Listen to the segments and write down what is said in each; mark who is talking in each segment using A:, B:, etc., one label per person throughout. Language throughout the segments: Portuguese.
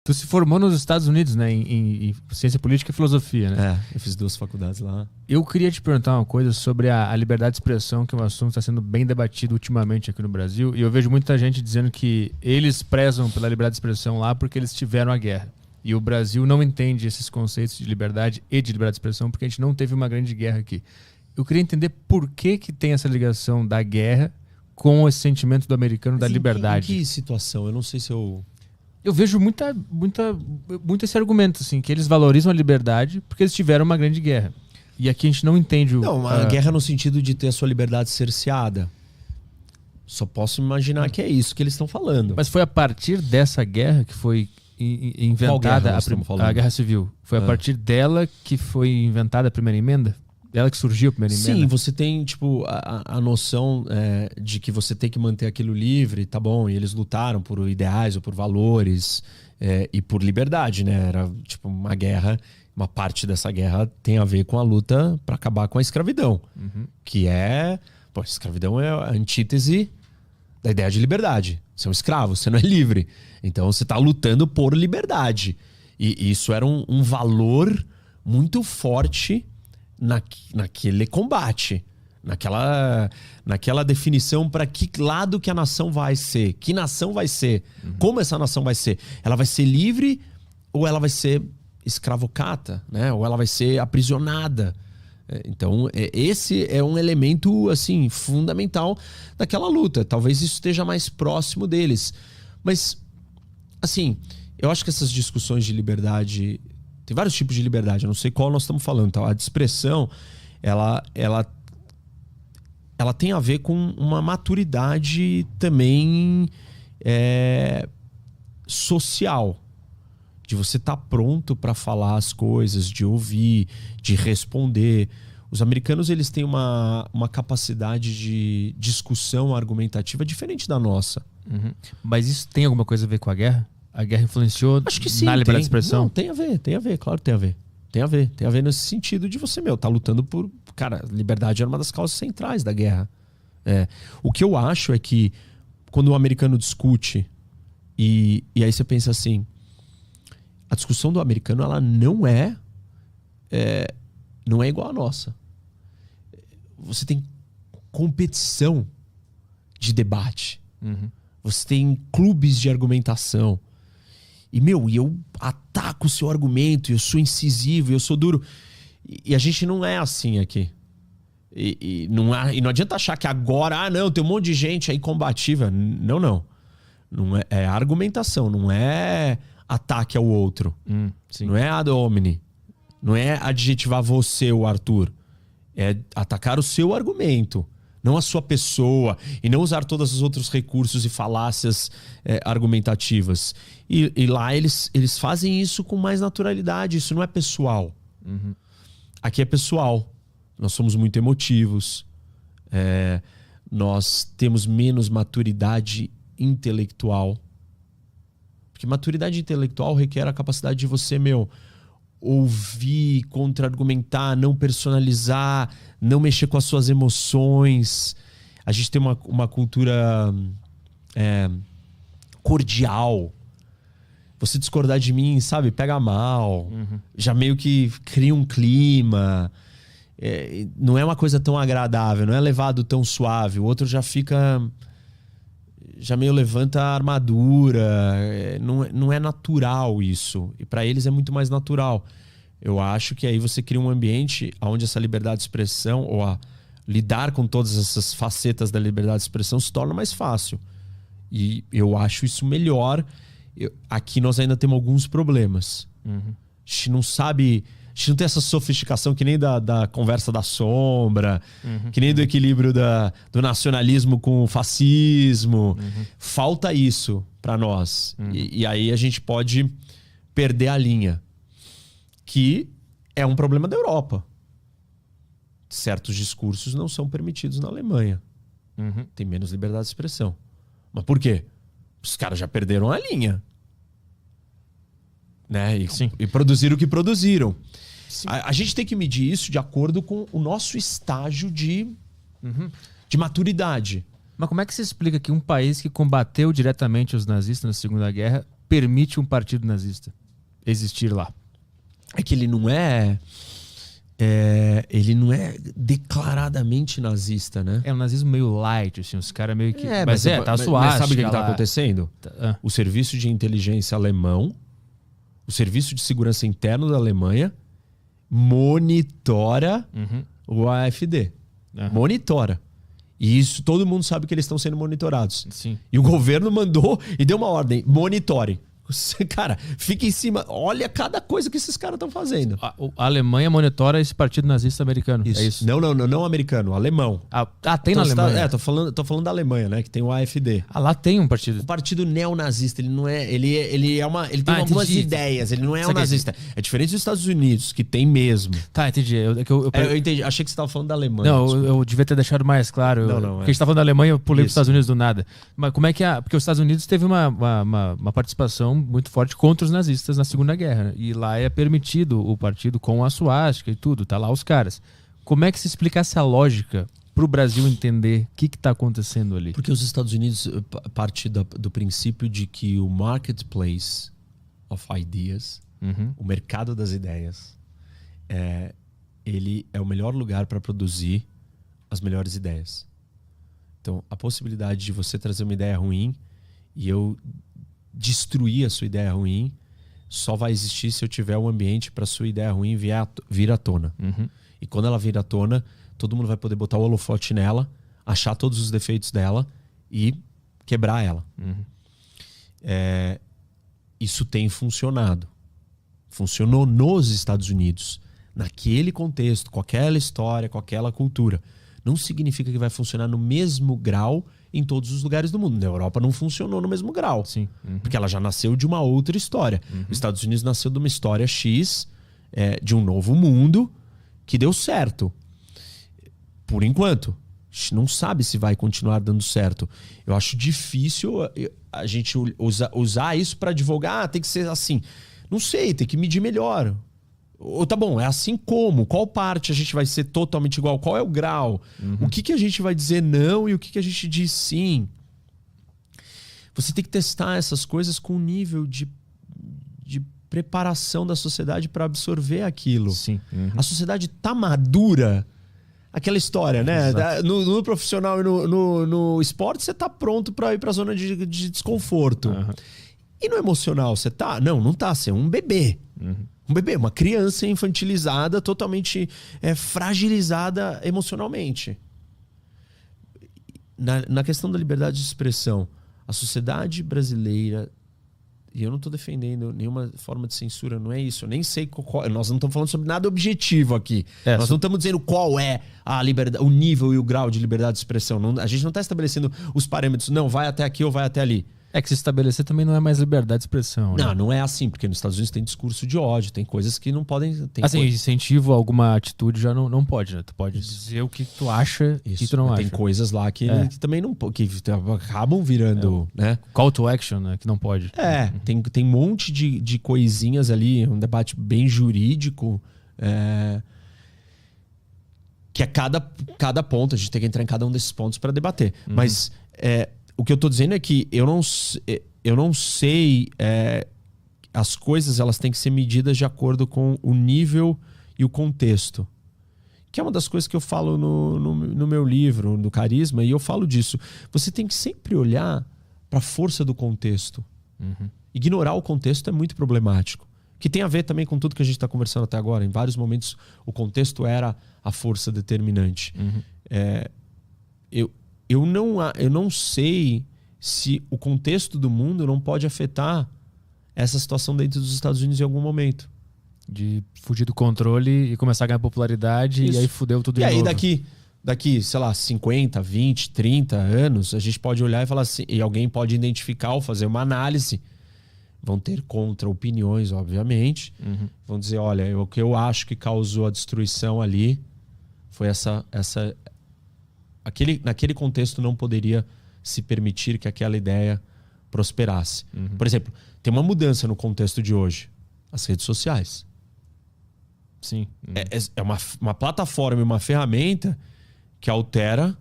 A: Tu se formou nos Estados Unidos, né? Em ciência política e filosofia, né?
B: Eu fiz 2 faculdades lá.
A: Eu queria te perguntar uma coisa sobre a liberdade de expressão, que é um assunto que está sendo bem debatido ultimamente aqui no Brasil. E eu vejo muita gente dizendo que eles prezam pela liberdade de expressão lá porque eles tiveram a guerra. E o Brasil não entende esses conceitos de liberdade e de liberdade de expressão porque a gente não teve uma grande guerra aqui. Eu queria entender por que tem essa ligação da guerra com esse sentimento do americano da liberdade.
B: Em que situação? Eu não sei se eu...
A: Eu vejo muito esse argumento, assim, que eles valorizam a liberdade porque eles tiveram uma grande guerra. E aqui a gente não entende o...
B: Não, a guerra no sentido de ter a sua liberdade cerceada. Só posso imaginar que é isso que eles estão falando.
A: Mas foi a partir dessa guerra que foi inventada a Guerra Civil? Foi a partir dela que foi inventada a primeira emenda? Dela que surgiu a primeira emenda?
B: Sim, você tem tipo a noção de que você tem que manter aquilo livre, tá bom, e eles lutaram por ideais ou por valores e por liberdade, né? Era tipo uma guerra, uma parte dessa guerra tem a ver com a luta para acabar com a escravidão, que a escravidão é a antítese da ideia de liberdade. Você é um escravo, você não é livre. Então você tá lutando por liberdade. E isso era um valor muito forte naquele combate, naquela definição para que lado que a nação vai ser, que nação vai ser, como essa nação vai ser. Ela vai ser livre ou ela vai ser escravocata, né? Ou ela vai ser aprisionada. Então esse é um elemento assim fundamental daquela luta. Talvez isso esteja mais próximo deles. Mas assim, eu acho que essas discussões de liberdade... Tem vários tipos de liberdade, eu não sei qual nós estamos falando. Tá? A de expressão, ela tem a ver com uma maturidade também social. De você estar pronto para falar as coisas, de ouvir, de responder. Os americanos eles têm uma capacidade de discussão argumentativa diferente da nossa.
A: Mas isso tem alguma coisa a ver com a guerra? A guerra influenciou
B: Acho que sim,
A: na liberdade de expressão?
B: Não, tem a ver, claro que tem a ver. Tem a ver nesse sentido de você, tá lutando por... Cara, liberdade era uma das causas centrais da guerra. O que eu acho é que quando o americano discute e aí você pensa assim, a discussão do americano, ela não é igual à nossa. Você tem competição de debate. Você tem clubes de argumentação. E eu ataco o seu argumento, eu sou incisivo, eu sou duro. E a gente não é assim aqui. E não adianta achar que agora, tem um monte de gente aí combativa. Não. Não é argumentação, não é ataque ao outro. Não é ad hominem. Não é adjetivar você, o Arthur. É atacar o seu argumento. Não a sua pessoa, e não usar todos os outros recursos e falácias argumentativas. E lá eles fazem isso com mais naturalidade, isso não é pessoal. Aqui é pessoal. Nós somos muito emotivos, nós temos menos maturidade intelectual. Porque maturidade intelectual requer a capacidade de você, ouvir, contra-argumentar, não personalizar, não mexer com as suas emoções. A gente tem uma cultura cordial. Você discordar de mim, sabe, pega mal. Já meio que cria um clima. Não é uma coisa tão agradável, não é levado tão suave. O outro já fica... Já meio levanta a armadura. Não é natural isso. E para eles é muito mais natural. Eu acho que aí você cria um ambiente onde essa liberdade de expressão, ou a lidar com todas essas facetas da liberdade de expressão, se torna mais fácil. E eu acho isso melhor. Aqui nós ainda temos alguns problemas. A gente não sabe... A gente não tem essa sofisticação que nem da conversa da sombra, que nem do equilíbrio do nacionalismo com o fascismo. Falta isso para nós. E aí a gente pode perder a linha, que é um problema da Europa. Certos discursos não são permitidos na Alemanha. Tem menos liberdade de expressão. Mas por quê? Os caras já perderam a linha. Né? E produziram o que produziram. A gente tem que medir isso de acordo com o nosso estágio de maturidade.
A: Mas como é que se explica que um país que combateu diretamente os nazistas na Segunda Guerra permite um partido nazista existir lá?
B: É que ele não é declaradamente nazista, né?
A: É um nazismo meio light, assim, os caras meio que...
B: Tá
A: tá suave.
B: Mas sabe o que tá acontecendo?
A: Ah.
B: O serviço de inteligência alemão, o serviço de segurança interno da Alemanha monitora o AfD. Monitora. E isso todo mundo sabe que eles estão sendo monitorados.
A: Sim.
B: E o governo mandou e deu uma ordem: monitore. Cara, fica em cima. Olha cada coisa que esses caras estão fazendo.
A: A Alemanha monitora esse partido nazista americano.
B: Isso.
A: É isso?
B: Não americano, alemão.
A: Tem na Alemanha.
B: Tô falando da Alemanha, né? Que tem o AfD.
A: Lá tem um partido.
B: O partido neonazista, ele não é. Ele tem algumas ideias, ele não é um nazista. É diferente dos Estados Unidos, que tem mesmo.
A: Tá, entendi. Eu
B: entendi. Achei que você tava falando da Alemanha.
A: Não, eu devia ter deixado mais claro. Porque a gente tá falando da Alemanha, eu pulei pros Estados Unidos do nada. Mas como é que é? Porque os Estados Unidos teve uma participação muito forte contra os nazistas na Segunda Guerra, né? E lá é permitido o partido com a suástica e tudo, tá lá os caras. Como é que se explica essa lógica pro Brasil entender o que tá acontecendo ali?
B: Porque os Estados Unidos parte do princípio de que o marketplace of ideas, o mercado das ideias, ele é o melhor lugar para produzir as melhores ideias. Então, a possibilidade de você trazer uma ideia ruim e eu destruir a sua ideia ruim só vai existir se eu tiver um ambiente para sua ideia ruim vir à tona. E quando ela vir à tona, todo mundo vai poder botar o holofote nela, achar todos os defeitos dela e quebrar ela. Isso tem funcionado. Funcionou nos Estados Unidos, naquele contexto, com aquela história, com aquela cultura. Não significa que vai funcionar no mesmo grau em todos os lugares do mundo. Na Europa não funcionou no mesmo grau.
A: Sim.
B: Porque ela já nasceu de uma outra história. Os Estados Unidos nasceu de uma história X, de um novo mundo, que deu certo. Por enquanto. A gente não sabe se vai continuar dando certo. Eu acho difícil a gente usar isso para divulgar. Tem que ser assim. Não sei, tem que medir melhor. Ou tá bom, é assim como? Qual parte a gente vai ser totalmente igual? Qual é o grau? O que a gente vai dizer não e o que a gente diz sim? Você tem que testar essas coisas com um nível de preparação da sociedade para absorver aquilo.
A: Sim.
B: A sociedade tá madura. Aquela história, né? No profissional e no esporte, você tá pronto para ir para a zona de desconforto. E no emocional, você tá? Não tá. Você é um bebê. Um bebê, uma criança infantilizada, totalmente fragilizada emocionalmente. Na questão da liberdade de expressão, a sociedade brasileira, e eu não estou defendendo nenhuma forma de censura, não é isso. Eu nem sei nós não estamos falando sobre nada objetivo aqui. Nós não estamos dizendo qual é a liberdade, o nível e o grau de liberdade de expressão. A gente não está estabelecendo os parâmetros, não, vai até aqui ou vai até ali.
A: É que se estabelecer também não é mais liberdade de expressão. Né?
B: Não é assim, porque nos Estados Unidos tem discurso de ódio, tem coisas que não podem...
A: incentivo a alguma atitude já não pode, né? Tu pode dizer o que tu acha e tu não acha.
B: Tem coisas lá que também não... que acabam virando... né?
A: Call to action, né? Que não pode.
B: Tem um monte de coisinhas ali, um debate bem jurídico, que a cada ponto, a gente tem que entrar em cada um desses pontos para debater. Mas... o que eu tô dizendo é que eu não sei... as coisas elas têm que ser medidas de acordo com o nível e o contexto. Que é uma das coisas que eu falo no meu livro, no Carisma, e eu falo disso. Você tem que sempre olhar para a força do contexto. Ignorar o contexto é muito problemático. Que tem a ver também com tudo que a gente está conversando até agora. Em vários momentos, o contexto era a força determinante. Eu não sei se o contexto do mundo não pode afetar essa situação dentro dos Estados Unidos em algum momento.
A: De fugir do controle e começar a ganhar popularidade. Isso. E aí fudeu tudo de novo.
B: E aí daqui, sei lá, 50, 20, 30 anos, a gente pode olhar e falar assim, e alguém pode identificar ou fazer uma análise. Vão ter contra-opiniões, obviamente. Vão dizer, olha, o que eu acho que causou a destruição ali foi naquele contexto não poderia se permitir que aquela ideia prosperasse. Por exemplo, tem uma mudança no contexto de hoje. As redes sociais.
A: Sim.
B: É uma plataforma e uma ferramenta que altera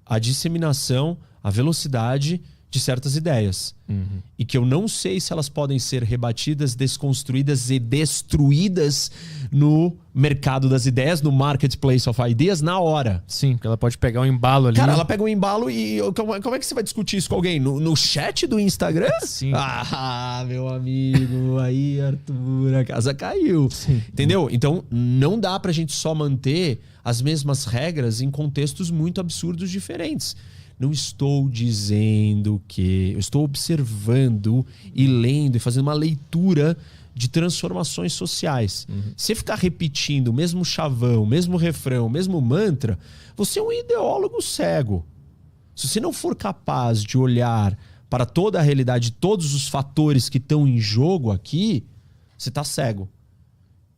B: a disseminação, a velocidade de certas ideias. E que eu não sei se elas podem ser rebatidas, desconstruídas e destruídas no mercado das ideias, no marketplace of ideas, na hora.
A: Sim, porque ela pode pegar um embalo ali.
B: Cara, ela pega um embalo e como é que você vai discutir isso com alguém? No chat do Instagram?
A: Sim.
B: Ah, meu amigo, aí, Arthur, a casa caiu.
A: Sim.
B: Entendeu? Então, não dá pra gente só manter as mesmas regras em contextos muito absurdos diferentes. Não estou dizendo que... Eu estou observando e lendo e fazendo uma leitura de transformações sociais. Se ficar repetindo o mesmo chavão, o mesmo refrão, o mesmo mantra, você é um ideólogo cego. Se você não for capaz de olhar para toda a realidade, todos os fatores que estão em jogo aqui, você está cego.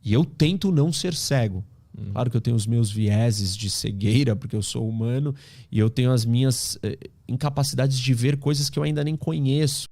B: E eu tento não ser cego. Claro que eu tenho os meus vieses de cegueira, porque eu sou humano, e eu tenho as minhas incapacidades de ver coisas que eu ainda nem conheço.